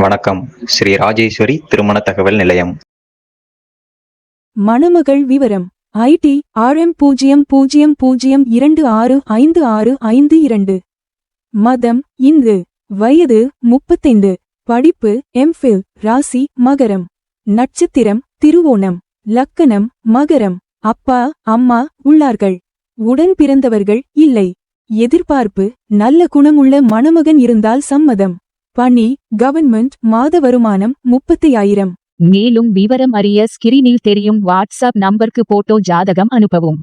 வணக்கம். ஸ்ரீ ராஜேஸ்வரி திருமண தகவல் நிலையம். மணமகள் விவரம் ஐடி RM0002656552. மதம் இந்து. வயது 35. படிப்பு எம்ஃபில். ராசி மகரம். நட்சத்திரம் திருவோணம். லக்கணம் மகரம். அப்பா அம்மா உள்ளார்கள். உடன் பிறந்தவர்கள் இல்லை. எதிர்பார்ப்பு நல்ல குணமுள்ள மணமகன் இருந்தால் சம்மதம். பணி கவர்மெண்ட். மாத வருமானம் 30,000. மேலும் விவரம் அறிய ஸ்கிரீனில் தெரியும் வாட்ஸ்அப் நம்பருக்கு போட்டோ ஜாதகம் அனுப்பவும்.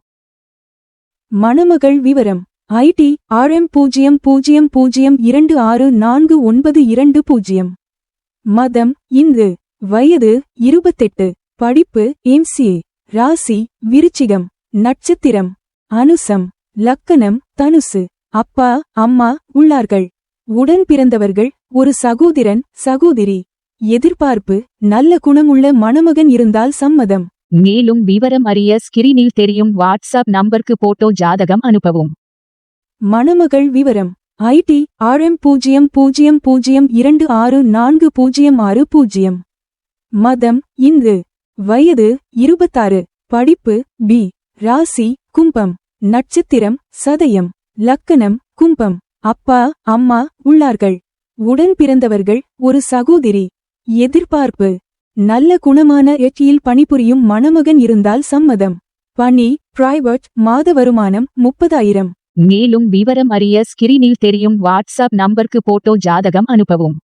மணமகள் விவரம் ஐடி RM0002649220. மதம் இந்து. வயது 28. படிப்பு MCA. ராசி விருச்சிகம். நட்சத்திரம் அனுசம். லக்கணம் தனுசு. அப்பா அம்மா உள்ளார்கள். உடன் பிறந்தவர்கள் ஒரு சகோதரன் சகோதரி. எதிர்பார்ப்பு நல்ல குணமுள்ள மணமகன் இருந்தால் சம்மதம். மேலும் விவரம் அறிய ஸ்கிரீனில் தெரியும் வாட்ஸ்அப் நம்பருக்கு போட்டோ ஜாதகம் அனுப்பவும். மணமகள் விவரம் ஐடி RM0002644060. மதம் இந்து. வயது 26. படிப்பு பி. ராசி கும்பம். நட்சத்திரம் சதயம். லக்கணம் கும்பம். அப்பா அம்மா உள்ளார்கள். உடன் பிறந்தவர்கள் ஒரு சகோதரி. எதிர்பார்ப்பு நல்ல குணமான எட்டியில் பணிபுரியும் மணமகன் இருந்தால் சம்மதம். பணி பிரைவேட். மாத வருமானம் 30,000. மேலும் விவரம் அறிய ஸ்கிரீனில் தெரியும் வாட்ஸ்அப் நம்பருக்கு போட்டோ ஜாதகம் அனுப்பவும்.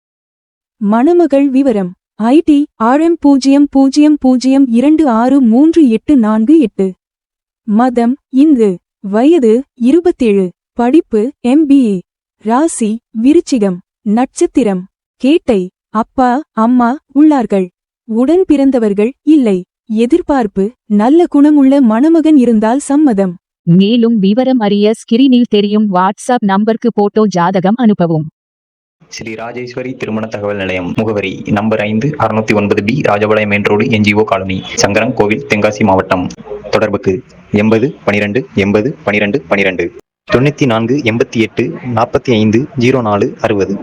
மணமகள் விவரம் ஐடி RM0002638448. மதம் இந்து. வயது 27. படிப்பு MBA. ராசி விருச்சிகம். நட்சத்திரம் கேட்டை. அப்பா அம்மா உள்ளார்கள். உடன் பிறந்தவர்கள் இல்லை. எதிர்பார்ப்பு நல்ல குணமுள்ள மணமகன் இருந்தால் சம்மதம். மேலும் விவரம் அறிய ஸ்கிரீனில் தெரியும் வாட்ஸ்அப் நம்பருக்கு போட்டோ ஜாதகம் அனுப்பவும். ஸ்ரீ ராஜேஸ்வரி திருமண தகவல் நிலையம். முகவரி number 5 609B Rajapalayam main road NGO colony Sankaran கோவில் தென்காசி மாவட்டம். தொடர்புக்கு 80 12 80 12 12 94 88 45 04 60.